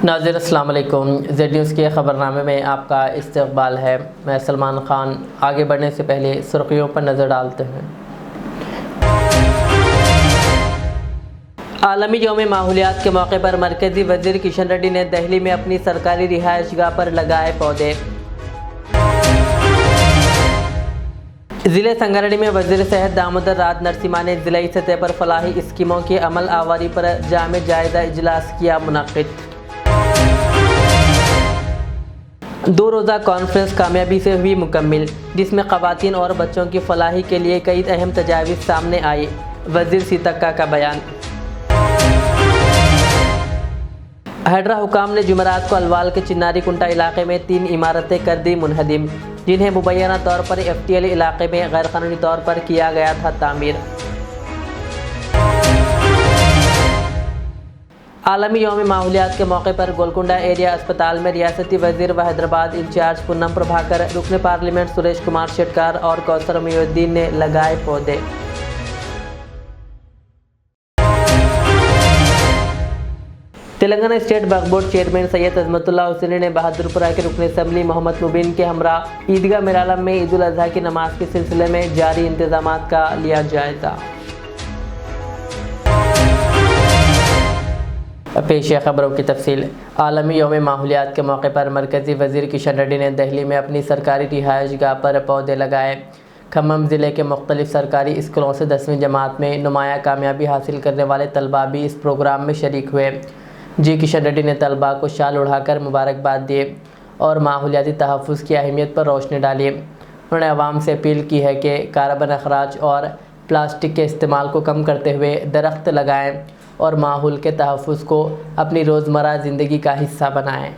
ناظرین السلام علیکم۔ زیڈ نیوز کے خبرنامے میں آپ کا استقبال ہے۔ میں سلمان خان۔ آگے بڑھنے سے پہلے سرخیوں پر نظر ڈالتے ہیں۔ عالمی یوم ماحولیات کے موقع پر مرکزی وزیر کشن ریڈی نے دہلی میں اپنی سرکاری رہائش گاہ پر لگائے پودے۔ ضلع سنگاریڈی میں وزیر صحت دامودر رات نرسمہا نے ضلعی سطح پر فلاحی اسکیموں کی عمل آوری پر جامع جائزہ اجلاس کیا منعقد۔ 2 روزہ کانفرنس کامیابی سے ہوئی مکمل، جس میں خواتین اور بچوں کی فلاحی کے لیے کئی اہم تجاویز سامنے آئی۔ وزیر سیتکا کا بیان۔ ہیڈرا حکام نے جمعرات کو الوال کے چناری کنٹا علاقے میں 3 عمارتیں کر دی منہدم، جنہیں مبینہ طور پر FTL علاقے میں غیر قانونی طور پر کیا گیا تھا تعمیر۔ عالمی یوم ماحولیات کے موقع پر گولکنڈہ ایریا اسپتال میں ریاستی وزیر و حیدرآباد انچارج پونم پربھاکر، رکن پارلیمنٹ سریش کمار شیٹکر اور کوثر محی الدین نے لگائے پودے۔ تلنگانہ اسٹیٹ وقف بورڈ چیئرمین سید عظمت اللہ حسینی نے بہادر پورہ کے رکن اسمبلی محمد مبین کے ہمراہ عیدگاہ میرالم میں عید الاضحیٰ کی نماز کے سلسلے میں جاری انتظامات کا لیا جائزہ۔ پیش ہے خبروں کی تفصیل۔ عالمی یوم ماحولیات کے موقع پر مرکزی وزیر کشن ریڈی نے دہلی میں اپنی سرکاری رہائش گاہ پر پودے لگائے۔ کھمم ضلع کے مختلف سرکاری اسکولوں سے 10ویں جماعت میں نمایاں کامیابی حاصل کرنے والے طلباء بھی اس پروگرام میں شریک ہوئے۔ کشن ریڈی نے طلباء کو شال اڑا کر مبارکباد دی اور ماحولیاتی تحفظ کی اہمیت پر روشنی ڈالی۔ انہوں نے عوام سے اپیل کی ہے کہ کاربن اخراج اور پلاسٹک کے استعمال کو کم کرتے ہوئے درخت لگائیں اور ماحول کے تحفظ کو اپنی روزمرہ زندگی کا حصہ بنائیں۔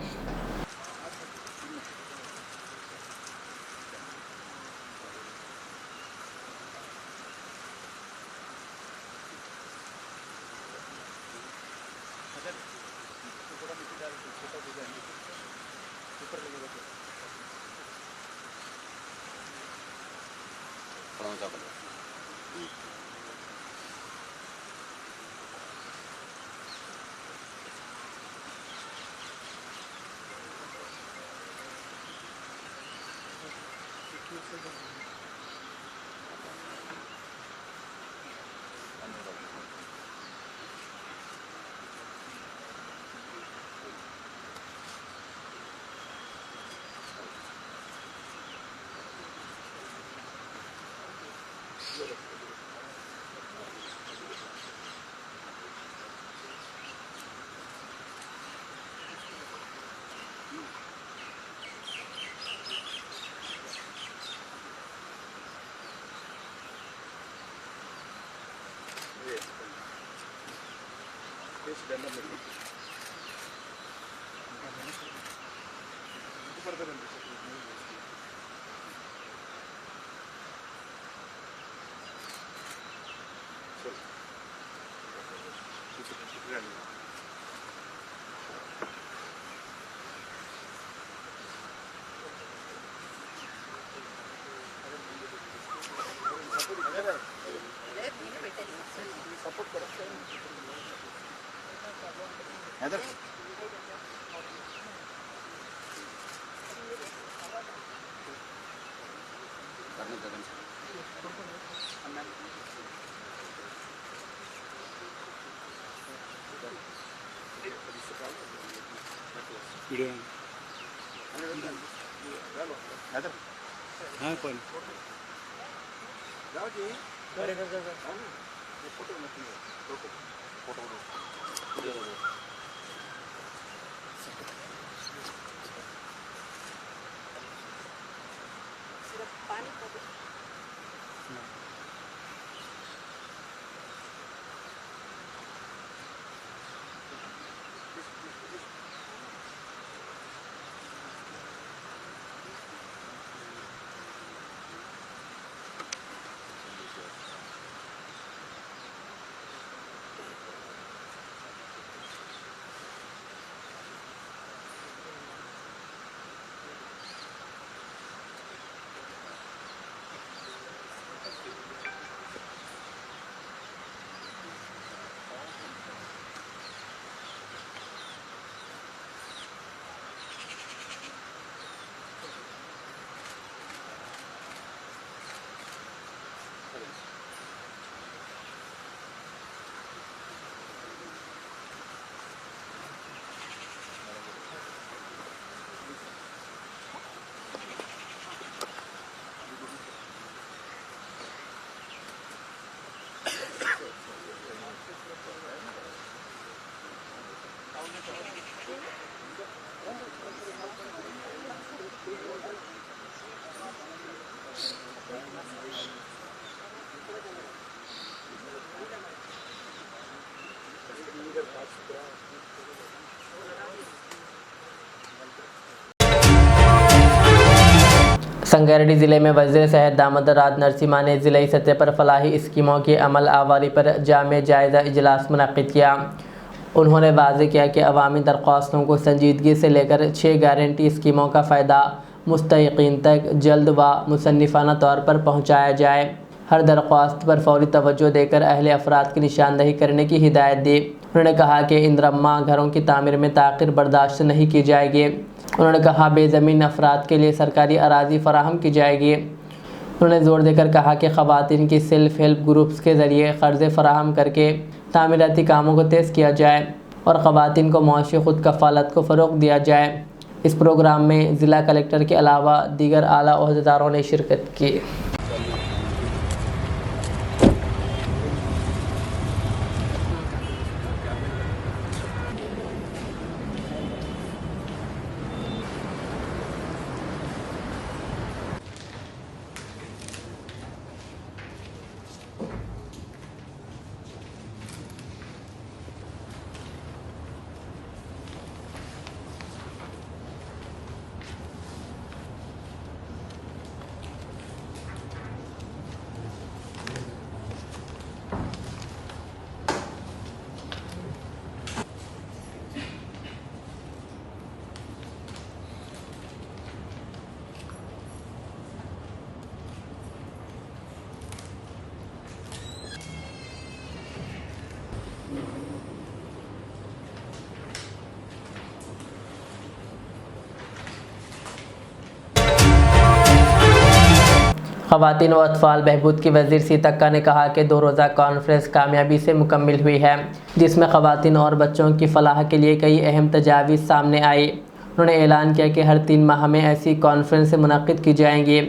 रंगारेड्डी ज़िले में वज़ीर सेहत दामोदर राज नरसिम्हा ने ज़िले सतह पर फलाही स्कीमों की अमल आवारी पर जामे जायज़ा इजलास मुनक़्क़िद किया। उन्होंने वाज़ेह किया कि अवामी दरख्वास्तों को संजीदगी से लेकर 6 गारंटी स्कीमों का फ़ायदा मुस्तहिक़ीन तक जल्द व मुसन्निफ़ाना तौर पर पहुँचाया जाए। हर दरख्वास्त पर फौरी तवज्जो देकर अहले अफराद की निशानदही करने की हिदायत दी। उन्होंने कहा कि इंदरम्मा घरों की तामीर में ताख़िर बर्दाश्त नहीं की जाएगी। उन्होंने कहा बेज़मीन अफराद के लिए सरकारी अराज़ी फराहम की जाएगी। उन्होंने ज़ोर देकर कहा कि ख़वातीन की सेल्फ़ हेल्प ग्रुप्स के ज़रिए क़र्ज़े फराहम करके तामीराती कामों को तेज़ किया जाए और ख़वातीन को मुआशी खुद कफ़ालत को फ़रोग़ दिया जाए। इस प्रोग्राम में ज़िला कलेक्टर के अलावा दीगर आला ओहदेदारों ने शिरकत की। ख़वातीन व अतफ़ाल बहबूद की वज़ीर सीतक्का ने कहा कि 2 रोज़ा कॉन्फ्रेंस कामयाबी से मुकम्मिल हुई है, जिसमें ख़वातीन और बच्चों की फ़लाह के लिए कई अहम तजावीज़ सामने आई। उन्होंने ऐलान किया कि हर 3 माह में ऐसी कॉन्फ्रेंसें मुनक़्क़िद की जाएंगी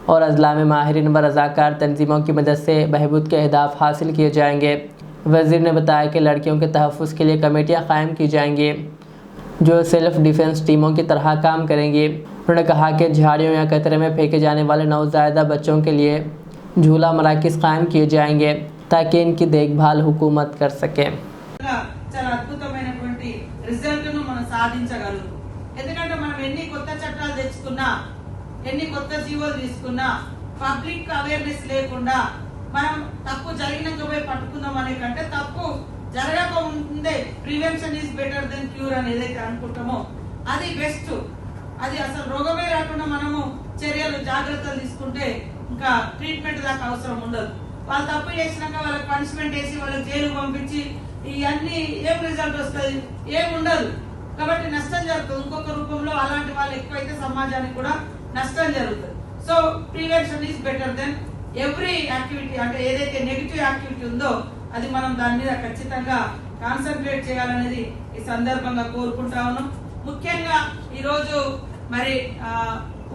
और अज़ला में माहिरीन व रज़ाकार तंजीमों की मदद से बहबूद के अहदाफ़ हासिल किए जाएंगे। वज़ीर ने बताया कि लड़कियों के तहफ़्फ़ुज़ के लिए कमेटियाँ क़ायम की जाएंगी जो सेल्फ़ डिफेंस टीमों की तरह काम करेंगी। उन्होंने कहा कि झाड़ियों या कतरे में फेंके जाने वाले नवज़ायदा बच्चों के लिए झूला मराकज़ कायम किए जाएंगे ताकि इनकी देखभाल हुकूमत कर सके। చాలా అద్భుతమైనటువంటి రిజల్ట్ ను మనం సాధించగలుగుతాం। ఎందుకంటే మనం ఎన్ని కొత్త చట్టాలు తెచ్చుకున్నా, ఎన్ని కొత్త జీవోలు తీసుకున్నా, పబ్లిక్ అవేర్నెస్ లేకుండా మనం తప్పు జరిగినాక పోయి పట్టుకుందాం అనే కంటే తప్పు జరగక ముందే prevention is better than cure అని ఏదైతే అనుకుంటామో అది బెస్ట్। అది అసలు రోగమే రాకుండా మనము చర్యలు జాగ్రత్తలు తీసుకుంటే ఇంకా ట్రీట్మెంట్ దాకా అవసరం ఉండదు। వాళ్ళు తప్పు చేసినాక వాళ్ళకి పనిష్మెంట్ వేసి వాళ్ళకి జైలు పంపించి ఇవన్నీ ఏం రిజల్ట్ వస్తుంది? ఏం ఉండదు। కాబట్టి నష్టం జరుగుతుంది। ఇంకొక రూపంలో అలాంటి వాళ్ళు ఎక్కువైతే సమాజానికి కూడా నష్టం జరుగుతుంది। So prevention is better than every activity. అంటే ఏదైతే నెగిటివ్ యాక్టివిటీ ఉందో అది మనం దాని మీద ఖచ్చితంగా కాన్సన్ట్రేట్ చేయాలనేది ఈ సందర్భంగా కోరుకుంటా ఉన్నాం। ముఖ్యంగా ఈ రోజు మరి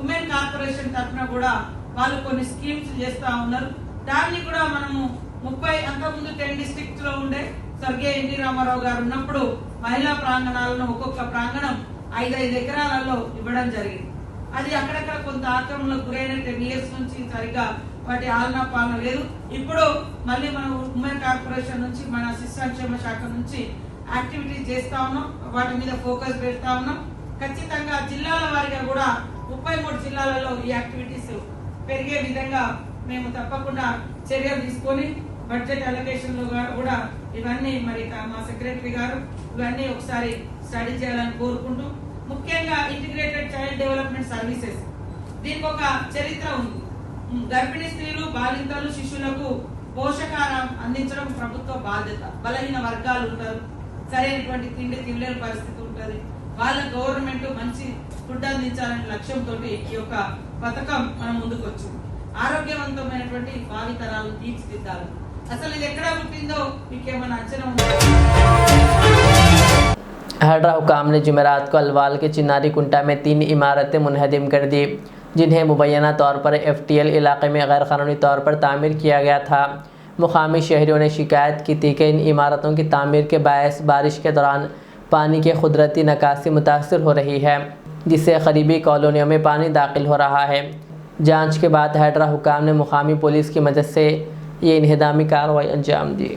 ఉమెన్ కార్పొరేషన్ తరఫున కూడా వాళ్ళు కొన్ని స్కీమ్స్ చేస్తా ఉన్నారు। దాన్ని కూడా మనము 30 అంతకుముందు 10 డిస్ట్రిక్ట్స్ లో ఉండే స్వర్గీయ ఎన్టీ రామారావు గారు ఉన్నప్పుడు మహిళా ప్రాంగణాలను ఒక్కొక్క ప్రాంగణం 5-5 ఎకరాలలో ఇవ్వడం జరిగింది। అది అక్కడక్కడ కొంత ఆక్రమణకు గురైన 10 ఇయర్స్ నుంచి సరిగ్గా వాటి ఆలనా పాలన లేదు। ఇప్పుడు మళ్ళీ మనం ఉమెన్ కార్పొరేషన్ నుంచి మన శిశు సంక్షేమ శాఖ నుంచి యాక్టివిటీస్ చేస్తా ఉన్నాం, వాటి మీద ఫోకస్ పెడతా ఉన్నాం। ఖచ్చితంగా జిల్లాల వారీగా కూడా 33 జిల్లాలలో ఈ యాక్టివిటీస్ పెరిగే విధంగా మేము తప్పకుండా చర్యలు తీసుకొని బడ్జెట్ అలొకేషన్ లో కూడా ఇవన్నీ మరి మా సెక్రటరీ గారు ఇవన్నీ ఒకసారి స్టడీ చేయాలని కోరుకుంటూ, ముఖ్యంగా ఇంటిగ్రేటెడ్ చైల్డ్ డెవలప్మెంట్ సర్వీసెస్ దీనికి ఒక చరిత్ర ఉంది। గర్భిణీ స్త్రీలు, బాలింతలు, శిశువులకు పోషకాహారం అందించడం ప్రభుత్వ బాధ్యత। బలహీన వర్గాలు ఉంటారు, సరైనటువంటి తిండి తినలేని పరిస్థితి ఉంటుంది, వాళ్ళ గవర్నమెంట్ మంచి ఫుడ్ అందించాలనే లక్ష్యంతో ఈ యొక్క పథకం మనం ముందుకు వచ్చింది। ఆరోగ్యవంతమైనటువంటి భావితరాలు తీర్చిదిద్దాలి। అసలు ఇది ఎక్కడ పుట్టిందో మీకేమైనా అంచనా ఉందా? हैडरा हुकाम ने जुमेरात को अलवाल के चिनारी कुंटा में 3 इमारतें मुनहदिम कर दी, जिन्हें मुबैना तौर पर FTL इलाके में गैर कानूनी तौर पर तामीर किया गया था। मुकामी शहरियों ने शिकायत की थी कि इन इमारतों की तामीर के बायस बारिश के दौरान पानी के कुदरती निकासी मुतासर हो रही है, जिससे करीबी कॉलोनियों में पानी दाखिल हो रहा है। जांच के बाद हैडरा हुकाम ने मुकामी पुलिस की मदद से ये इन्हिदामी कार्रवाई अंजाम दी।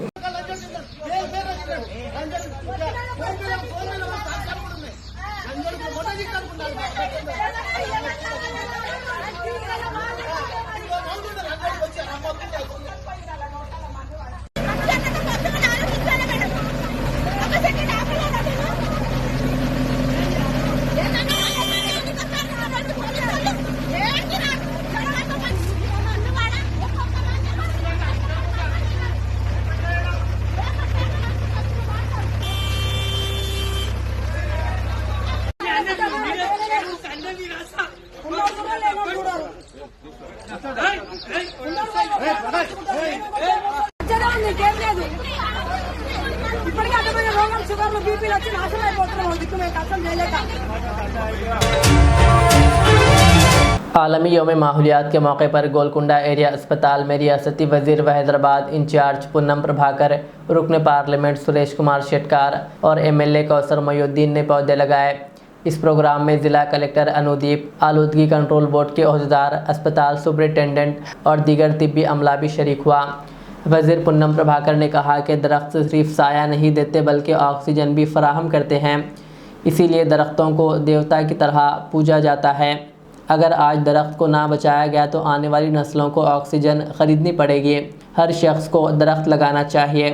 ఇప్పటికే అడ్డమైన రోగాలు షుగర్లు బీపీలు వచ్చి నాశనం అయిపోతున్నాం దిక్కు మేము కష్టం చేయలేక आलमी योम माहौलियात के मौके पर गोलकुंडा एरिया अस्पताल में रियासती वजीर व हैदराबाद इंचार्ज पूनम प्रभाकर, रुकन पार्लियामेंट सुरेश कुमार शेटकार और MLA कौसर मोयुद्दीन ने पौधे लगाए। इस प्रोग्राम में ज़िला कलेक्टर अनुदीप, आलूदगी कंट्रोल बोर्ड के अहदेदार, अस्पताल सुपरिटेंडेंट और दीगर तिब्बी अमला भी शरीक हुआ। वज़ीर पूनम प्रभाकर ने कहा कि दरख्त सिर्फ साया नहीं देते बल्कि ऑक्सीजन भी फराहम करते हैं, इसीलिए दरख्तों को देवता की तरह पूजा जाता है। अगर आज दरख्त को ना बचाया गया तो आने वाली नस्लों को ऑक्सीजन ख़रीदनी पड़ेगी। हर शख्स को दरख्त लगाना चाहिए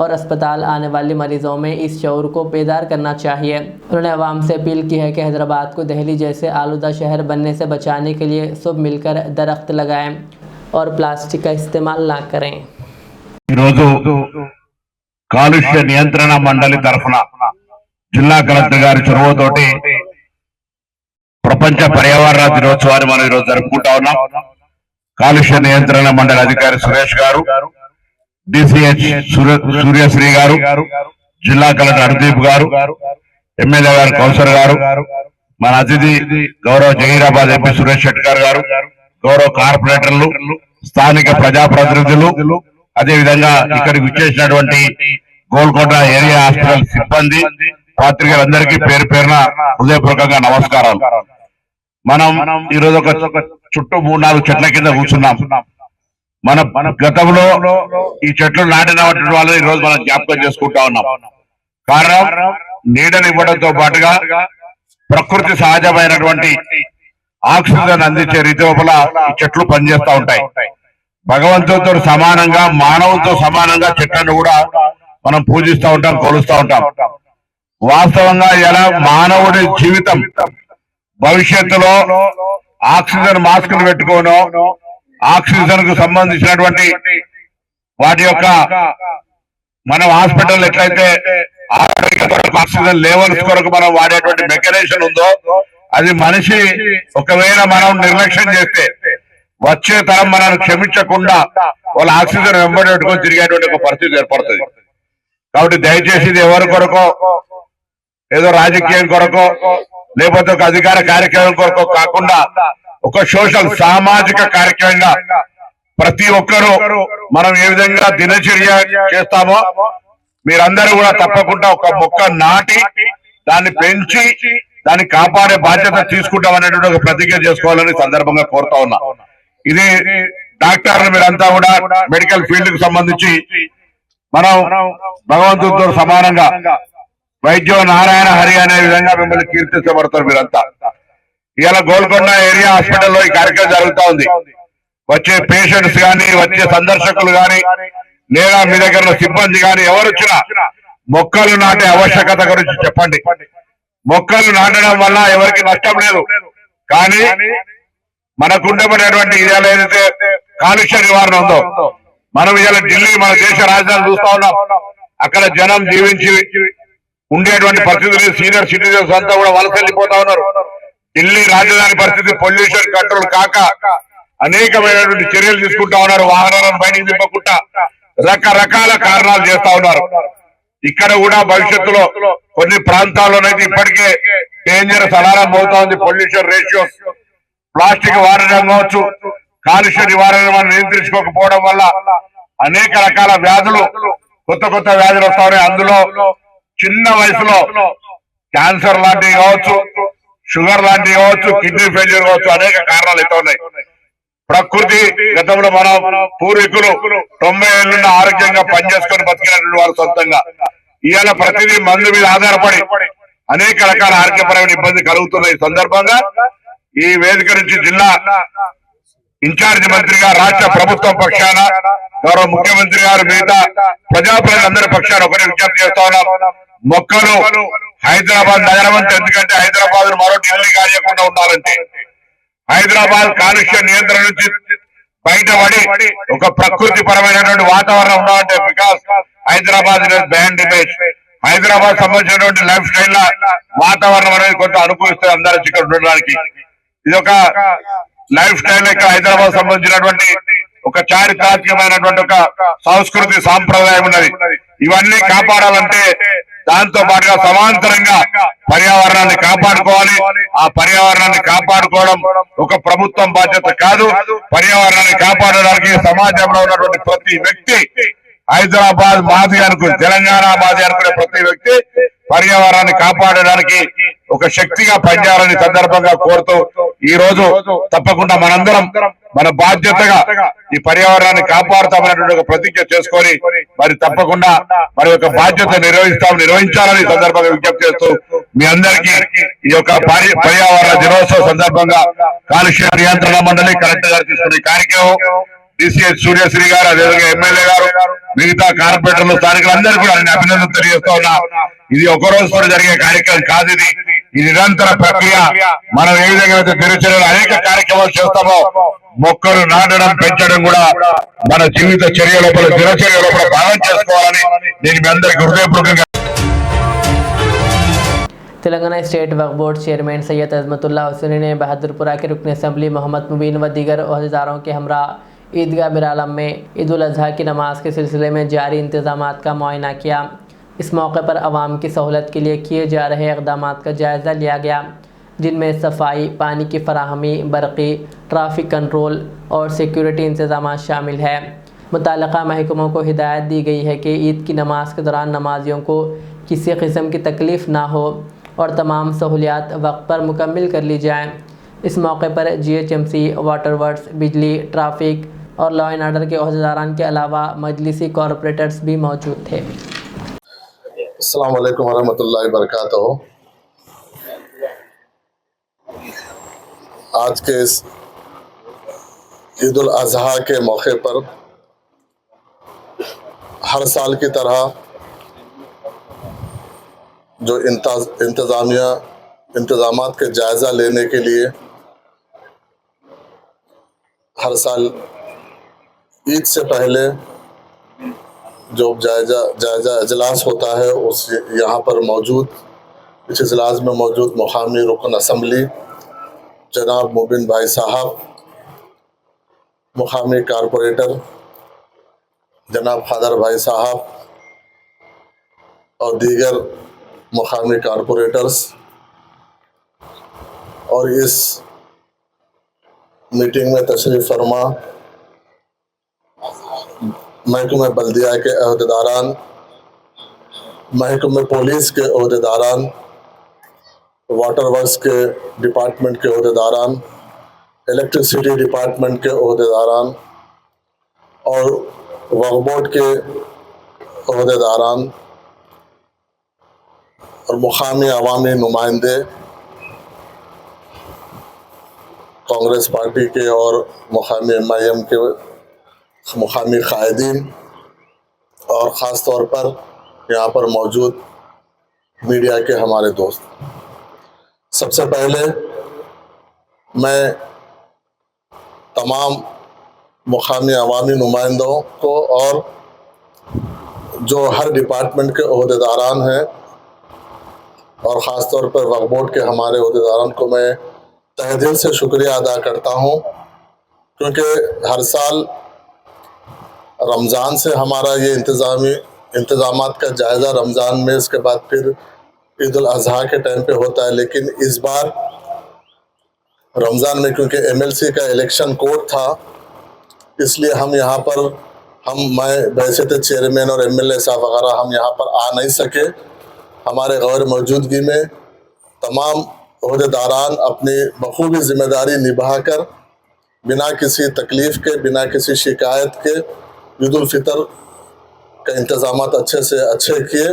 और अस्पताल आने वाले मरीज़ों में इस शऊर को बेदार करना चाहिए। उन्होंने आवाम से अपील की है कि हैदराबाद को दिल्ली जैसे आलूदा शहर बनने से बचाने के लिए सब मिलकर दरख्त लगाएं और प्लास्टिक का इस्तेमाल ना करें। కాలుష్య నియంత్రణ మండలి తరఫున జిల్లా కలెక్టర్ గారి చొరవతోటి ప్రపంచ పర్యావరణ దినోత్సవాన్ని మనం ఈరోజు జరుపుకుంటా ఉన్నాం. కాలుష్య నియంత్రణ మండలి అధికారి సురేష్ గారు, DCH సూర్యశ్రీ గారు, జిల్లా కలెక్టర్ అనుదీప్ గారు, MLA గారు కౌసర్ గారు, మన అతిథి గౌరవ జహీరాబాద్ MP సురేష్ షెట్కర్ గారు, గౌరవ కార్పొరేటర్లు, స్థానిక ప్రజాప్రతినిధులు, అదే విధంగా ఇక్కడికి విచ్చేసినటువంటి గోల్కొండ ఏరియా హాస్పిటల్ సిబ్బంది, పాత్రికలందరికీ పేరు పేరున హృదయపూర్వకంగా నమస్కారాలు. మనం ఈరోజు ఒక చుట్టూ 3-4 చెట్ల కింద కూర్చున్నాం. మన గతంలో ఈ చెట్లు నాటినటువంటి వాళ్ళని ఈ రోజు మనం జ్ఞాపకం చేసుకుంటా ఉన్నాం. కారణం నీడని ఇవ్వడంతో పాటుగా ప్రకృతి సహజమైనటువంటి ఆక్సిజన్ అందించే రీతి లోపల ఈ చెట్లు పనిచేస్తూ ఉంటాయి. భగవంతుడితో సమానంగా, మానవులతో సమానంగా చెట్లను కూడా మనం పూజిస్తూ ఉంటాం, కొలుస్తూ ఉంటాం. వాస్తవంగా ఇలా మానవుడి జీవితం భవిష్యత్తులో ఆక్సిజన్ మాస్కులు పెట్టుకోను, ఆక్సిజన్ కు సంబంధించినటువంటి వాటి యొక్క మనం హాస్పిటల్ ఎట్లయితే ఆక్సిజన్ లెవెల్స్ కొరకు మనం వాడేటువంటి మెకానిజం ఉందో, అది మనిషి ఒకవేళ మనం నిర్లక్ష్యం చేస్తే వచ్చే తరం మనల్ని క్షమించకుండా వాళ్ళ ఆక్సిజన్ వెంబడి పెట్టుకొని తిరిగేటువంటి ఒక పరిస్థితి ఏర్పడుతుంది. కాబట్టి దయచేసి ఇది ఎవరి కొరకో, ఏదో రాజకీయం కొరకో, లేకపోతే ఒక అధికార కార్యక్రమం కొరకో కాకుండా ఒక సోషల్ సామాజిక కార్యక్రమంగా ప్రతి ఒక్కరూ మనం ఏ విధంగా దినచర్య చేస్తామో మీరందరూ కూడా తప్పకుండా ఒక మొక్క నాటి దాన్ని పెంచి దాన్ని కాపాడే బాధ్యత తీసుకుంటాం అనేటువంటి ఒక ప్రతిజ్ఞ చేసుకోవాలని సందర్భంగా కోరుతా ఉన్నా. ఇది డాక్టర్లు మీరంతా కూడా మెడికల్ ఫీల్డ్ కు సంబంధించి మనం భగవంతుడితో సమానంగా వైద్యో నారాయణ హరి అనే విధంగా మిమ్మల్ని కీర్తించబడతారు మీరంతా. ఇవాళ గోల్కొండ ఏరియా హాస్పిటల్లో ఈ కార్యక్రమం జరుగుతా ఉంది. వచ్చే పేషెంట్స్ గాని, వచ్చే సందర్శకులు గాని, లేదా మీ దగ్గర సిబ్బంది గాని ఎవరు వచ్చినా మొక్కలు నాటే ఆవశ్యకత గురించి చెప్పండి. మొక్కలు నాటడం వల్ల ఎవరికి నష్టం లేదు, కానీ మనకు ఉండబడేటువంటి ఇవాళ ఏదైతే కాలుష్య నివారణ ఉందో, మనం ఇవాళ ఢిల్లీ మన దేశ రాజధాని చూస్తా ఉన్నాం. అక్కడ జనం జీవించి ఉండేటువంటి పరిస్థితులు, సీనియర్ సిటిజన్స్ అంతా కూడా వలస వెళ్ళిపోతా ఉన్నారు. ఢిల్లీ రాజధాని పరిస్థితి పొల్యూషన్ కంట్రోల్ కాక అనేకమైనటువంటి చర్యలు తీసుకుంటా ఉన్నారు. వాహనాలను బయటికి తిప్పకుండా రకరకాల కారణాలు చేస్తా ఉన్నారు. ఇక్కడ కూడా భవిష్యత్తులో కొన్ని ప్రాంతాల్లోనైతే ఇప్పటికే డేంజరస్ అలారం అవుతా ఉంది. పొల్యూషన్ రేషియో, ప్లాస్టిక్ వాడడం కావచ్చు, కాలుష్య నివారణ మనం నియంత్రించుకోకపోవడం వల్ల అనేక రకాల వ్యాధులు, కొత్త కొత్త వ్యాధులు వస్తా ఉన్నాయి. అందులో చిన్న వయసులో క్యాన్సర్ లాంటివి కావచ్చు, షుగర్ లాంటివి కావచ్చు, కిడ్నీ ఫెయిల్యూర్ కావచ్చు, అనేక కారణాలు అయితే ఉన్నాయి. ప్రకృతి గతంలో మన పూర్వీకులు 90 ఏళ్ళున్న ఆరోగ్యంగా పనిచేసుకొని బతికినటువంటి వారు సొంతంగా ఇవాళ ప్రతిదీ మందు మీద ఆధారపడి అనేక రకాల ఆరోగ్యపరమైన ఇబ్బంది కలుగుతున్న ఈ సందర్భంగా ఈ వేదిక నుంచి జిల్లా ఇన్ఛార్జి మంత్రిగా రాష్ట్ర ప్రభుత్వం పక్షాన గౌరవ ముఖ్యమంత్రి గారు మిగతా ప్రజాప్రతినిధులందరి పక్షాన ఒకటి విజ్ఞప్తి చేస్తా ఉన్నాం. మొక్కలు హైదరాబాద్ నగరం అంటే, ఎందుకంటే హైదరాబాద్ మరో ఢిల్లీ కానియకుండా ఉండాలంటే, హైదరాబాద్ కాలుష్య నియంత్రణ నుంచి బయటపడి ఒక ప్రకృతి పరమైనటువంటి వాతావరణం ఉండాలంటే, because Hyderabad band image, Hyderabad సంబంధించినటువంటి లైఫ్ స్టైల్ వాతావరణం అనేది కొంత అనుకూలిస్తుంది అందరూ ఇక్కడ ఉండడానికి. ఇది ఒక లైఫ్ స్టైల్ ఇక్కడ హైదరాబాద్ సంబంధించినటువంటి ఒక చారిత్రాత్మకమైనటువంటి ఒక సంస్కృతి సాంప్రదాయం ఉన్నది. ఇవన్నీ కాపాడాలంటే దాంతో పాటుగా సమాంతరంగా పర్యావరణాన్ని కాపాడుకోవాలి. ఆ పర్యావరణాన్ని కాపాడుకోవడం ఒక ప్రభుత్వం బాధ్యత కాదు. పర్యావరణాన్ని కాపాడడానికి సమాజంలో ఉన్నటువంటి ప్రతి వ్యక్తి, హైదరాబాద్ మాది అనుకుని, తెలంగాణ మాది అనుకునే ప్రతి వ్యక్తి పర్యావరణాన్ని కాపాడడానికి ఒక శక్తిగా పనిచేయాలని సందర్భంగా కోరుతూ ఈ రోజు తప్పకుండా మనందరం మన బాధ్యతగా ఈ పర్యావరణాన్ని కాపాడుతామనేటువంటి ఒక ప్రతిజ్ఞ చేసుకొని మరి తప్పకుండా మరి యొక్క బాధ్యత నిర్వహించాలని సందర్భంగా విజ్ఞప్తి చేస్తూ మీ అందరికీ ఈ యొక్క పర్యావరణ దినోత్సవ సందర్భంగా కాలుష్య నియంత్రణ మండలి కలెక్టర్ గారు తీసుకునే కార్యక్రమం DCH సూర్యశ్రీ గారు, అదేవిధంగా ఎమ్మెల్యే గారు, మిగతా కార్పొరేటర్లు, స్థానికులందరూ కూడా నేను అభినందన తెలియజేస్తా ఉన్నా. ఇది ఒక రోజుతో జరిగే కార్యక్రమం కాదు, ఇది నిరంతర ప్రక్రియ. మనం ఏ విధంగా అయితే దినచర్యలు అనేక కార్యక్రమాలు చేస్తామో, మొక్కలు నాటడం, పెంచడం కూడా మన జీవిత చర్య లోపల, దినచర్య లోపల భాగం చేసుకోవాలని నేను మీ అందరికీ హృదయపూర్వకంగా. तेलंगाना स्टेट वक्फ बोर्ड चेयरमैन सैयद अजमतुल्ला हुसैनी ने बहादुरपुरा के रुकन असम्बली मोहम्मद मुबीन व दीगर अहदेदारों के हमरा ईदगाह मिरालम में ईद उल अजहा की नमाज के सिलसिले में जारी इंतजामात का मुआयना किया। इस मौके पर आवाम की सहूलत के लिए किए जा रहे इक़दाम का जायज़ा लिया गया, जिनमें सफाई, पानी की फराहमी, बरक़ी, ट्रैफिक कंट्रोल और सिक्योरिटी इंतजाम शामिल है। मुतल्लिक़ा महकमों को हिदायत दी गई है कि ईद की नमाज के दौरान नमाजियों को किसी किस्म की तकलीफ़ ना हो और तमाम सहूलियात वक्त पर मुकम्मल कर ली जाएँ। इस मौके पर GHMC, वाटर वर्क्स, बिजली, ट्रैफिक और लॉ एंड आर्डर के अहदेदारान के अलावा मजलिसी कॉरपोरेटर्स भी मौजूद थे। अस्सलाम वालेकुम वरहमतुल्लाहि वबरकातुहू। आज के इस ईद उल अजहा के मौके पर हर साल की तरह जो इंतज़ामात के जायज़ा लेने के लिए हर साल ईद से पहले जो जायज़ा इजलास होता है उस यहाँ पर मौजूद, इस इजलास में मौजूद मुकामी रुकन असम्बली जनाब मुबीन भाई साहब, मुकामी कारपोरेटर जनाब खादर भाई साहब और दीगर मुकामी कारपोरेटर्स, और इस मीटिंग में तशरीफ़ फरमा महकमे बल्दिया के अहदेदारान, महकमे पुलिस के अहदेदारान, वाटर वर्क्स के डिपार्टमेंट के अहदेदारान, इलेक्ट्रिसिटी डिपार्टमेंट के अहदेदारान और वक्फ बोर्ड के अहदेदारान और मुकामी अवामी नुमाइंदे कांग्रेस पार्टी के और मुकामी MIM के मुकामी कायदीन और ख़ास तौर पर यहाँ पर मौजूद मीडिया के हमारे दोस्त, सबसे पहले मैं तमाम मुकामी अवामी नुमाइंदों को और जो हर डिपार्टमेंट के अहदेदारान हैं और ख़ास तौर पर वक्फ बोर्ड के हमारे अहदेदारान को मैं तहे दिल से शुक्रिया अदा करता हूँ, क्योंकि हर साल रमज़ान से हमारा ये इंतज़ामात का जायज़ा रमज़ान में, इसके बाद फिर ईद उल अजहा के टाइम पे होता है, लेकिन इस बार रमज़ान में क्योंकि MLC का इलेक्शन कोड था, इसलिए हम यहाँ पर मैं वैसे तो चेयरमैन और MLA साहब वगैरह हम यहाँ पर आ नहीं सके। हमारे गैर मौजूदगी में तमाम अहदेदारान अपनी बखूबी ज़िम्मेदारी निभाकर बिना किसी तकलीफ़ के, बिना किसी शिकायत के ईद उल फितर का इंतज़ामात अच्छे से अच्छे किए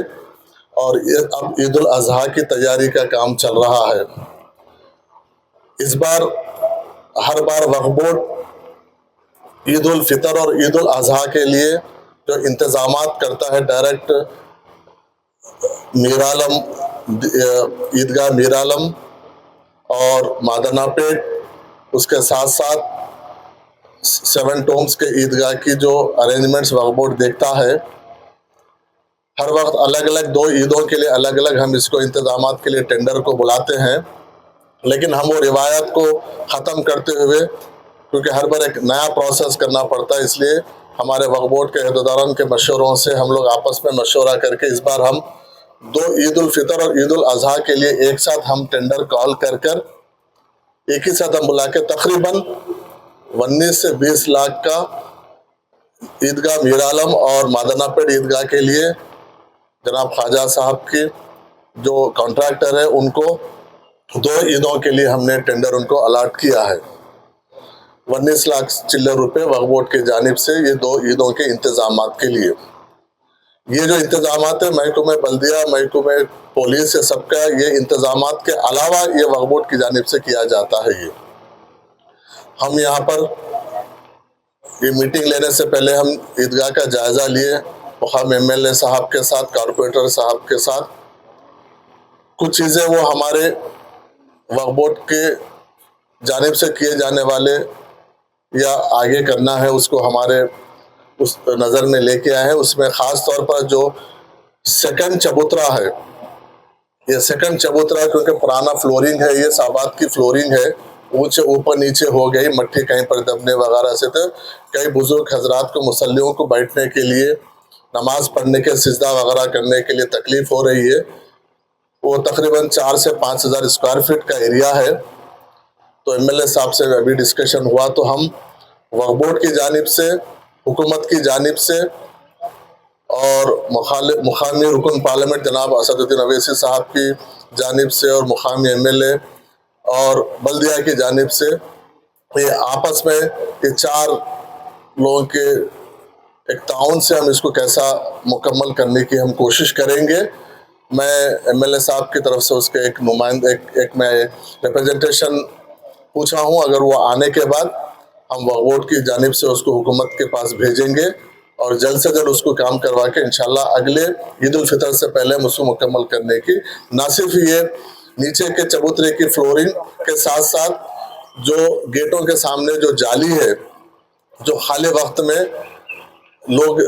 और अब ईद उल अजहा की तैयारी का काम चल रहा है। इस बार हर बार वक्फ बोर्ड ईद उल फितर और ईद उल अजहा के लिए जो इंतज़ामात करता है, डायरेक्ट मीरालम, ईदगाह मीरालम और मादनापेट, उसके साथ साथ 7 टोम्स के ईदगाह की जो अरेंजमेंट्स वक्फ बोर्ड देखता है, हर वक्त अलग अलग 2 ईदों के लिए अलग अलग हम इसको इंतज़ामात के लिए टेंडर को बुलाते हैं, लेकिन हम वो रिवायत को ख़त्म करते हुए क्योंकि हर बार एक नया प्रोसेस करना पड़ता है। इसलिए हमारे वक्फ बोर्ड के अहदेदारान के मशवरों से हम लोग आपस में मशवरा करके इस बार हम 2 ईद उल फितर और ईद उल अजहा के लिए एक साथ हम टेंडर कॉल कर एक ही साथ हम बुला के तकरीबन 19 से 20 लाख का ईदगाह मीर आलम और मादनापेट ईदगाह के लिए जनाब ख्वाजा साहब की जो कॉन्ट्रैक्टर है उनको 2 ईदों के लिए हमने टेंडर उनको अलाट किया है। 19 लाख चिल्लर रुपए वक्फ बोर्ड की जानिब से ये 2 ईदों के इंतजामात के लिए। ये जो इंतजामात है महकमे बल्दिया, महकमे पुलिस, ये सबका ये इंतजामात के अलावा ये वक्फ बोर्ड की जानिब से किया जाता है। ये हम यहाँ पर ये मीटिंग लेने से पहले हम ईदगाह का जायजा लिए, मुकाम MLA साहब के साथ, कॉर्पोरेटर साहब के साथ। कुछ चीज़ें वो हमारे वक्फ बोर्ड के जानिब से किए जाने वाले या आगे करना है उसको हमारे उस नज़र में लेके आए हैं। उसमें ख़ास तौर पर जो सेकंड चबूतरा है, ये सेकंड चबूतरा क्योंकि पुराना फ्लोरिंग है, ये साबात की फ्लोरिंग है, ऊंचे ऊपर नीचे हो गई, मट्टी कहीं पर दबने वगैरह से, तो कई बुजुर्ग हजरात को, मुसल्लियों को बैठने के लिए, नमाज पढ़ने के, सिजदा वगैरह करने के लिए तकलीफ हो रही है। वो तकरीबन 4 से 5 हज़ार स्क्वायर फीट का एरिया है। तो MLA साहब से अभी डिस्कशन हुआ तो हम वक्फ बोर्ड की जानिब से, हुकूमत की जानिब से और मुकामी रुकन पार्लियामेंट जनाब असदुद्दीन अवैसी साहब की जानिब से और मुकामी MLA और बल्दिया की जानिब से ये आपस में ये 4 लोगों के एक ताउन से हम इसको कैसा मुकम्मल करने की हम कोशिश करेंगे। मैं MLA साहब की तरफ से उसके एक नुमाइंदा एक मैं रिप्रेजेंटेशन पूछा हूँ, अगर वो आने के बाद हम वक्फ बोर्ड की जानिब से उसको हुकूमत के पास भेजेंगे और जल्द से जल्द उसको काम करवा के इंशाल्लाह अगले ईद उल फितर से पहले हम उसको मुकम्मल करने की, ना सिर्फ ये नीचे के चबूतरे की फ्लोरिंग के साथ साथ जो गेटों के सामने जो जाली है, जो खाली वक्त में लोग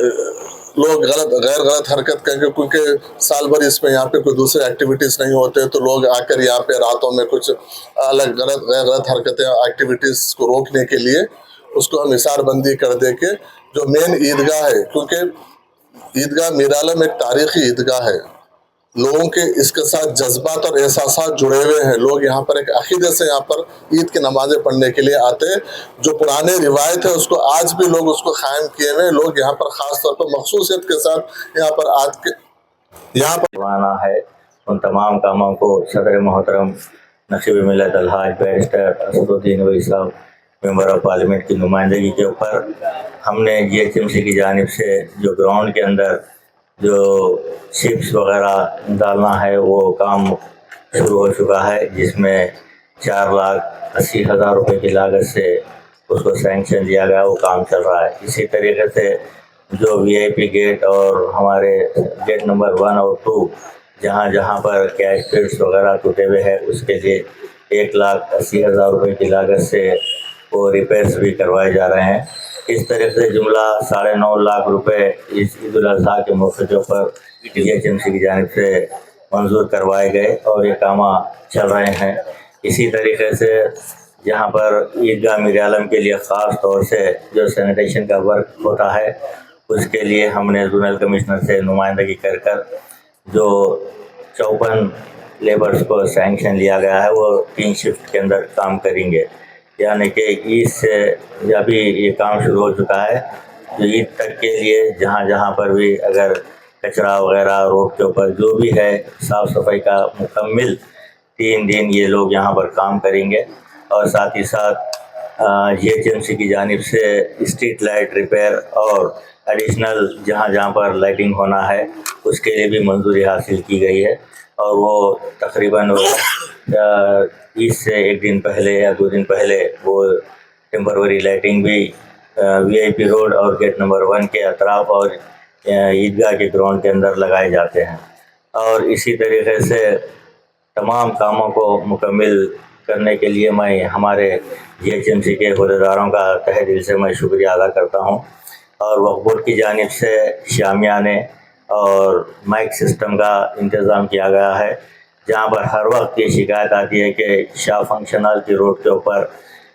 गैर गलत हरकत करके, क्योंकि साल भर इसमें यहाँ पे कोई दूसरे एक्टिविटीज़ नहीं होते, तो लोग आकर यहाँ पे रातों में कुछ अलग गैर गलत हरकतें एक्टिविटीज़ को रोकने के लिए उसको हम इशारबंदी कर दे के जो मेन ईदगाह है, क्योंकि ईदगाह मीर आलम एक तारीखी ईदगाह है, लोगों के इसके साथ जज्बात और एहसासात जुड़े हुए हैं। लोग यहाँ पर एक अकीदे से यहाँ पर ईद की नमाज़ें पढ़ने के लिए आते हैं। जो पुराने रिवायत है उसको आज भी लोग उसको कायम किए हुए, लोग यहाँ पर ख़ास तौर पर मखसूसियत के साथ यहाँ पर आज के यहाँ पर आना है। उन तमाम कामों को सदर मोहतरम नशीब मिलत अलहाज बैरिस्टर असदुद्दीन अवैसी साहब मेंबर ऑफ पार्लियामेंट की नुमाइंदगी के ऊपर हमने GHMC की जानिब से जो ग्राउंड के अंदर जो चिप्स वगैरह डालना है वो काम शुरू हो चुका है, जिसमें 4,80,000 रुपये की लागत से उसको सैंक्शन दिया गया, वो काम चल रहा है। इसी तरीके से जो VIP गेट और हमारे गेट नंबर 1 और 2 जहाँ पर कैश फिट्स वगैरह टूटे हुए हैं, उसके लिए 1,80,000 रुपये की लागत से वो रिपेयर्स भी करवाए जा रहे हैं। इस तरह से जुमला 9.5 लाख रुपए इस ईद उल अज़हा के मौके के ऊपर GHMC की जानिब से मंजूर करवाए गए और ये काम चल रहे हैं। इसी तरीके से यहाँ पर ईदगाह मीर आलम के लिए ख़ास तौर से जो सैनिटेशन का वर्क होता है, उसके लिए हमने जोनल कमिश्नर से नुमाइंदगी कर जो 54 लेबर्स को सैंक्शन लिया गया है, वो 3 शिफ्ट के अंदर काम करेंगे। यानी कि ईद से अभी ये काम शुरू हो चुका है, तो ईद तक के लिए जहाँ पर भी अगर कचरा वगैरह रोड के ऊपर जो भी है साफ़ सफाई का मुकम्मल 3 दिन ये लोग यहाँ पर काम करेंगे। और साथ ही साथ GHMC की जानिब से स्ट्रीट लाइट रिपेयर और एडिशनल जहाँ पर लाइटिंग होना है उसके लिए भी मंजूरी हासिल की गई है। और वो तकरीबन ईद से 1 दिन पहले या 2 दिन पहले वो टेम्पररी लाइटिंग भी VIP रोड और गेट नंबर 1 के अतराफ और ईदगाह के ग्राउंड के अंदर लगाए जाते हैं। और इसी तरीके से तमाम कामों को मुकम्मल करने के लिए मैं हमारे GHMC के अहदेदारों का तहे दिल से मैं शुक्रिया अदा करता हूं। और वक्फ बोर्ड की जानिब से शामियाने और माइक सिस्टम का इंतज़ाम किया गया है, जहां पर हर वक्त ये शिकायत आती है कि शाह फंक्शन हॉल की रोड के ऊपर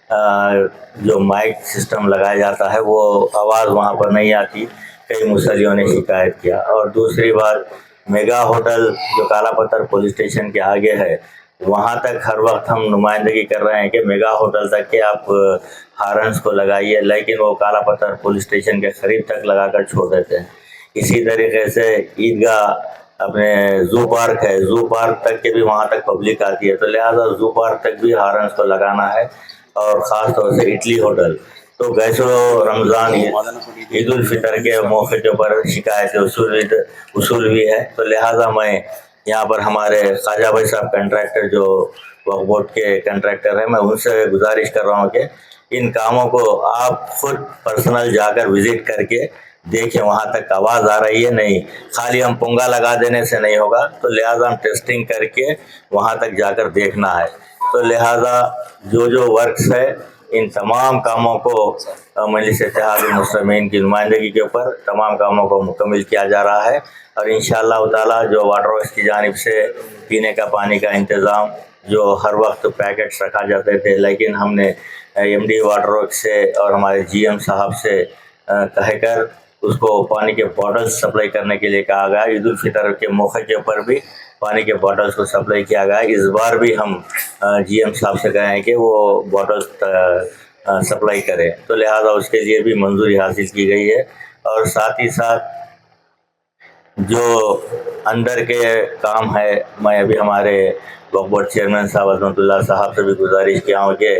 जो माइक सिस्टम लगाया जाता है वो आवाज़ वहाँ पर नहीं आती, कई मुसल्लियों ने शिकायत किया। और दूसरी बात, मेगा होटल जो काला पत्थर पुलिस स्टेशन के आगे है, वहाँ तक हर वक्त हम नुमाइंदगी कर रहे हैं कि मेगा होटल तक के आप हारन्स को लगाइए, लेकिन वो काला पत्थर पुलिस स्टेशन के करीब तक लगाकर छोड़ देते हैं। इसी तरीके से ईदगाह अपने जू पार्क है, जू पार्क तक के भी वहाँ तक पब्लिक आती है, तो लिहाजा जू पार्क तक भी हारन्स को लगाना है। और ख़ास तौर से इटली होटल तो गैसो रमज़ान ईद उल फितर के मौके के ऊपर शिकायत उसूल भी है, तो लिहाजा मैं यहाँ पर हमारे ख्वाजा भाई साहब कंट्रैक्टर जो वक्फ बोर्ड के कंट्रैक्टर हैं, मैं उनसे गुजारिश कर रहा हूँ कि इन कामों को आप खुद पर्सनल जाकर विजिट करके देखें, वहाँ तक आवाज़ आ रही है नहीं, खाली हम पोंगा लगा देने से नहीं होगा, तो लिहाजा हम टेस्टिंग करके वहाँ तक जाकर देखना है। तो लिहाजा जो वर्क्स है इन तमाम कामों को मजलिस इत्तेहादुल मुस्लिमीन की नुमाइंदगी के ऊपर तमाम कामों को मुकम्मल किया जा रहा है। और इंशाअल्लाह ताला जो वाटर वर्क्स की जानिब से पीने का पानी का इंतज़ाम, जो हर वक्त पैकेट्स रखा जाते थे, लेकिन हमने MD वाटर वर्क्स से और हमारे GM साहब से कहकर उसको पानी के बॉटल्स सप्लाई करने के लिए कहा गया। ईद उल फितर के मौके के ऊपर भी पानी के बॉटल्स को सप्लाई किया गया। इस बार भी हम GM साहब से कहे हैं कि वो बॉटल्स सप्लाई करें, तो लिहाजा उसके लिए भी मंजूरी हासिल की गई है। और साथ ही साथ जो अंदर के काम है, मैं अभी हमारे वक्फ बोर्ड चेयरमैन साहब अज़मतुल्लाह साहब से भी गुजारिश किया हूँ कि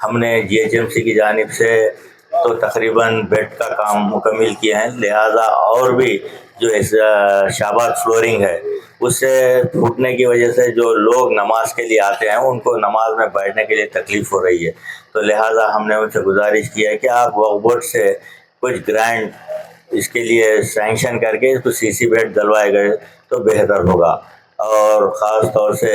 हमने GHMC की जानिब से तो तकरीबन बेड का काम मुकम्मल किए हैं, लिहाजा और भी जो शाबाद फ्लोरिंग है उससे फूटने की वजह से जो लोग नमाज के लिए आते हैं उनको नमाज में बैठने के लिए तकलीफ़ हो रही है, तो लिहाजा हमने उनसे गुजारिश की है कि आप वक्फ बोर्ड से कुछ ग्रांट इसके लिए सैंक्शन करके इसको CC बेड डलवाए गए तो बेहतर होगा। और ख़ास तौर से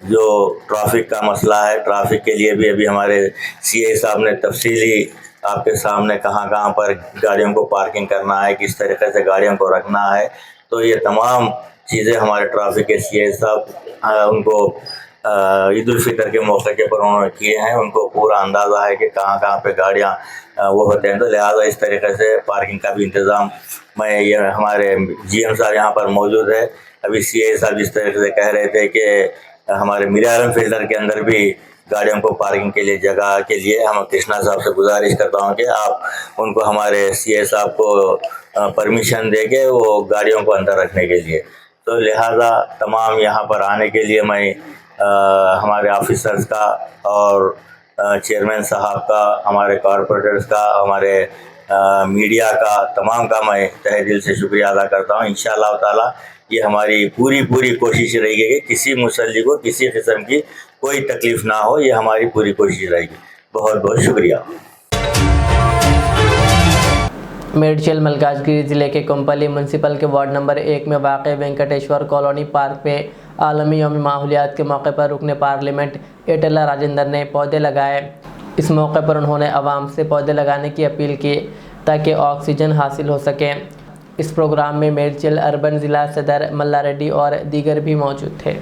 जो ट्रैफिक का मसला है, ट्रैफिक के लिए भी अभी हमारे CA साहब ने तफसीली आपके सामने कहाँ पर गाड़ियों को पार्किंग करना है, किस तरीके से गाड़ियों को रखना है, तो ये तमाम चीज़ें हमारे ट्रैफिक के CA साहब उनको ईद उल फितर के मौके के पर उन्होंने किए हैं, उनको पूरा अंदाज़ा है कि कहाँ पे गाड़ियाँ वो होते हैं, तो लिहाजा इस तरीके से पार्किंग का भी इंतज़ाम मैं ये हमारे GM साहब यहाँ पर मौजूद है। अभी CA साहब इस तरीके से कह रहे थे कि हमारे मीर आलम फिल्टर के अंदर भी गाड़ियों को पार्किंग के लिए जगह के लिए हम कृष्णा साहब से गुजारिश करता हूँ कि आप उनको हमारे CA साहब को परमिशन दे के वो गाड़ियों को अंदर रखने के लिए, तो लिहाजा तमाम यहाँ पर आने के लिए मैं हमारे ऑफिसर्स का और चेयरमैन साहब का, हमारे कॉरपोरेटर्स का, हमारे मीडिया का, तमाम का मैं तहे दिल से शुक्रिया अदा करता हूँ। इंशाअल्लाह ताला ये हमारी पूरी कोशिश रहेगी कि किसी मुसल्ली को किसी किस्म की कोई तकलीफ़ ना हो, ये हमारी पूरी कोशिश रहेगी। बहुत बहुत शुक्रिया। मेडचल मलकाजगिरी ज़िले के कुंपली म्यूनसिपल के वार्ड नंबर 1 में वाक़ वेंकटेश्वर कॉलोनी पार्क में आलमी यौम माहौलियात के मौके पर रुकने पार्लियामेंट एटला राजेंद्र ने पौधे लगाए। इस मौके पर उन्होंने आवाम से पौधे लगाने की अपील की ताकि ऑक्सीजन हासिल हो सके। इस प्रोग्राम में मेडचल अर्बन ज़िला सदर मल्ला रेड्डी और दीगर भी मौजूद थे।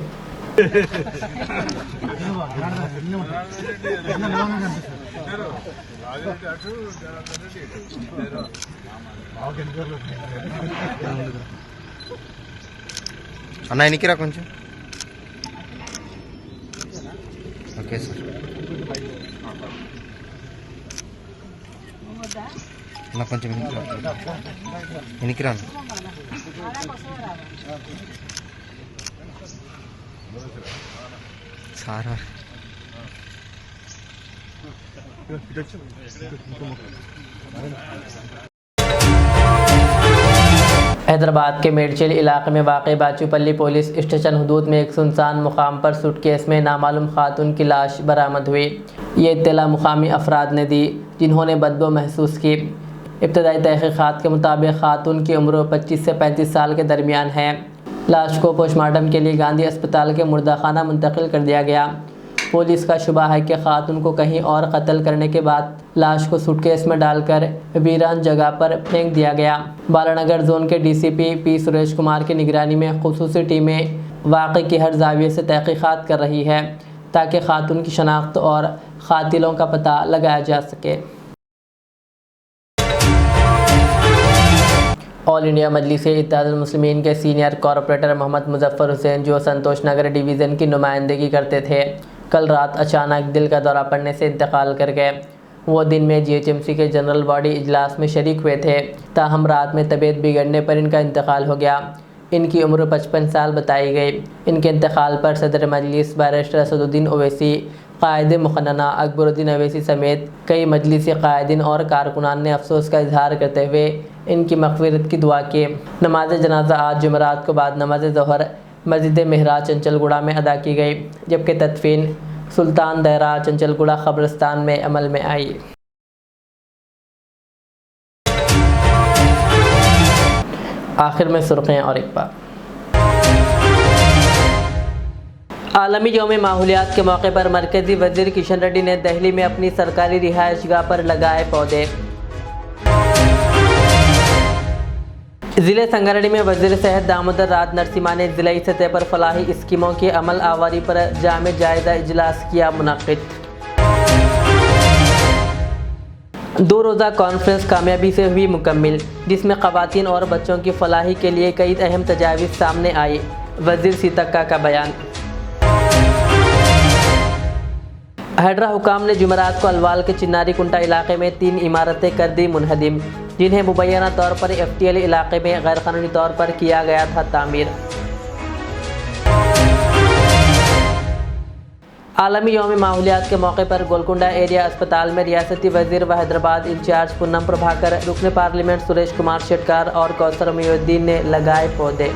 అన్న ఎనికిరా కొంచెం ఓకే సార్ అన్న కొంచెం ఎనికిరా సారా हैदराबाद के मेडचल इलाके में वाक़ बाचूपल्ली पुलिस स्टेशन हदूद में एक सुनसान मुकाम पर सूटकेस में नामालूम खातून की लाश बरामद हुई। ये इत्तला मुकामी अफराद ने दी जिन्होंने बदबू महसूस की। इब्तदाई तहक़ीक़ात के मुताबिक खातून की उम्र 25 से 35 साल के दरमियान है। लाश को पोस्टमार्टम के लिए गांधी अस्पताल के मुर्दाखाना मुंतकिल कर दिया गया। पुलिस का शुबा है कि खातून को कहीं और कत्ल करने के बाद लाश को सूटकेस में डालकर वीरान जगह पर फेंक दिया गया। बालानगर जोन के DCP P सुरेश कुमार की निगरानी में खुसूसी टीमें वाक़े की हर जाविये से तहक़ीक़ात कर रही है تاکہ خاتون کی شناخت اور قاتلوں کا پتہ لگایا جا سکے۔ آل انڈیا مجلس اتحاد المسلمین کے سینئر کارپوریٹر محمد مظفر حسین، جو سنتوش نگر ڈویژن کی نمائندگی کرتے تھے، کل رات اچانک دل کا دورہ پڑنے سے انتقال کر گئے۔ وہ دن میں GHMC کے جنرل باڈی اجلاس میں شریک ہوئے تھے، تاہم رات میں طبیعت بگڑنے پر ان کا انتقال ہو گیا۔ ان کی عمر 55 سال بتائی گئی۔ ان کے انتقال پر صدر مجلس بیرسٹر اسدالدین اویسی، قائد مقننہ اکبر الدین اویسی سمیت کئی مجلسی قائدین اور کارکنان نے افسوس کا اظہار کرتے ہوئے ان کی مغفرت کی دعا کی۔ نماز جنازہ آج جمعرات کو بعد نماز ظہر مسجد مہراج چنچل گوڑہ میں ادا کی گئی، جبکہ تدفین سلطان دہرہ چنچل گوڑہ قبرستان میں عمل میں آئی۔ آخر میں سرخیاں اور ایک بار۔ عالمی یوم ماحولیات کے موقع پر مرکزی وزیر کشن ریڈی نے دہلی میں اپنی سرکاری رہائش گاہ پر لگائے پودے۔ ضلع سنگاریڈی میں وزیر صحت دامودر رات نرسمہا نے ضلعی سطح پر فلاحی اسکیموں کی عمل آوری پر جامع جائزہ اجلاس کیا منعقد۔ 2 روزہ کانفرنس کامیابی سے ہوئی مکمل، جس میں خواتین اور بچوں کی فلاحی کے لیے کئی اہم تجاویز سامنے آئی۔ وزیر سیتکا کا بیان۔ ہیڈرا حکام نے جمعرات کو الوال کے چناری کنٹا علاقے میں 3 عمارتیں کر دی منہدم، جنہیں مبینہ طور پر FTL علاقے میں غیر قانونی طور پر کیا گیا تھا تعمیر۔ عالمی یوم ماحولیات کے موقع پر گولکنڈہ ایریا اسپتال میں ریاستی وزیر و حیدرآباد انچارج پونم پربھاکر، رکن پارلیمنٹ سریش کمار شیٹکار اور کوثر محی الدین نے لگائے پودے۔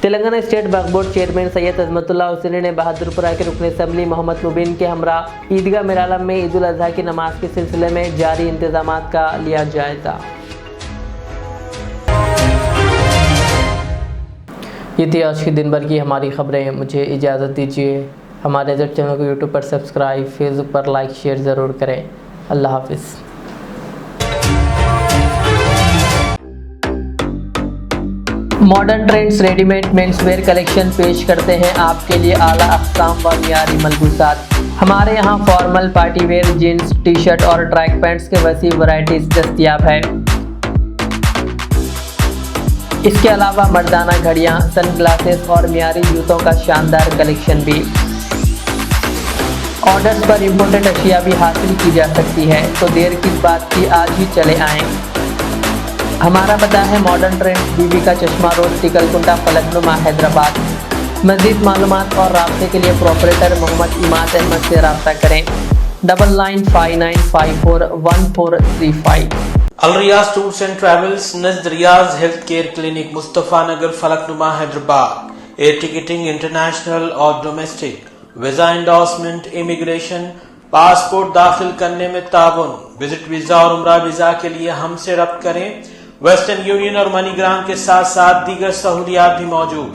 تلنگانہ اسٹیٹ وقف بورڈ چیئرمین سید عظمت اللہ حسینی نے بہادر پورہ کے رکن اسمبلی محمد مبین کے ہمراہ عیدگاہ میرالم میں عید الاضحیٰ کی نماز کے سلسلے میں جاری انتظامات کا لیا جائزہ۔ یہ تھی آج کی دن بھر کی ہماری خبریں۔ مجھے اجازت دیجیے، ہمارے زیڈ چینل کو یوٹیوب پر سبسکرائب، فیس بک پر لائک شیئر ضرور کریں۔ اللہ حافظ۔ Modern trends ready made means where collection پیش کرتے ہیں آپ کے لیے اعلیٰ اقسام و معیاری ملبوسات۔ ہمارے یہاں formal, party wear, jeans, T shirt اور ٹریک پینٹس کے وسیع ورائٹیز دستیاب ہے۔ اس کے علاوہ مردانہ گھڑیاں، سن گلاسز اور معیاری جوتوں کا شاندار کلیکشن بھی۔ آرڈرز پر امپورٹڈ اشیاء بھی حاصل کی جا سکتی ہے، تو دیر کس بات کی، آج ہی چلے آئیں۔ ہمارا پتہ ہے ماڈرن ٹرینڈز، بی بی کا چشمہ روڈ، ٹکل کنڈا، فلک نما، حیدرآباد۔ مزید معلومات اور رابطے کے لیے پروپریٹر محمد اماد احمد سے رابطہ کریں۔ 9959541435۔ الریاض ٹورز اینڈ ٹریولز نزد Riyaz health care clinic, Mustafa Nagar, Falaknuma, Hyderabad. Air ticketing international اور domestic, visa endorsement, immigration, passport داخل کرنے میں تعاون۔ وزٹ ویزا اور عمرہ ویزا کے لیے ہم سے رابطہ کریں۔ ویسٹرن یونین اور منی گرام کے ساتھ ساتھ دیگر سہولیات بھی موجود۔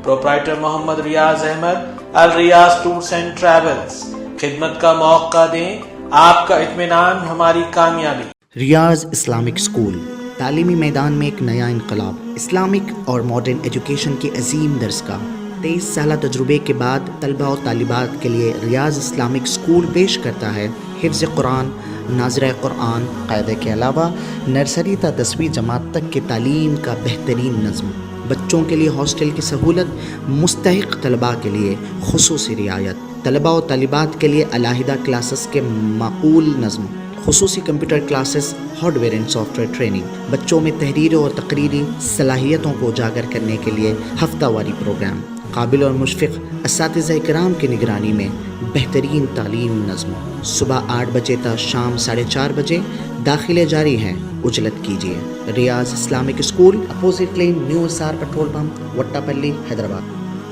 Proprietor Mohammed Riyaz Ahmed, Al Riyaz tours and travels. خدمت کا موقع دیں، آپ کا اطمینان ہماری کامیابی۔ ریاض اسلامک اسکول، تعلیمی میدان میں ایک نیا انقلاب۔ اسلامک اور ماڈرن ایجوکیشن کی عظیم درسگاہ۔ 23 سالہ تجربے کے بعد طلبہ اور طالبات کے لیے ریاض اسلامک اسکول پیش کرتا ہے حفظ قرآن، ناظرہ قرآن، قاعدے کے علاوہ نرسری تا 10ویں جماعت تک کی تعلیم کا بہترین نظم۔ بچوں کے لیے ہاسٹل کی سہولت، مستحق طلباء کے لیے خصوصی رعایت، طلباء و طالبات کے لیے علیحدہ کلاسز کے معقول نظم، خصوصی computer classes, hard where and soft where training, بچوں میں تحریری اور تقریری صلاحیتوں کو اجاگر کرنے کے لیے ہفتہ واری پروگرام، قابل اور مشفق اساتذہ کرام کی نگرانی میں بہترین تعلیم نظم۔ صبح 8 بجے تا شام 4:30 بجے داخلے جاری ہیں، اجلت کیجیے۔ Riyaz Islamic school, opposite lane, new SR petrol pump, Vattepally, Hyderabad.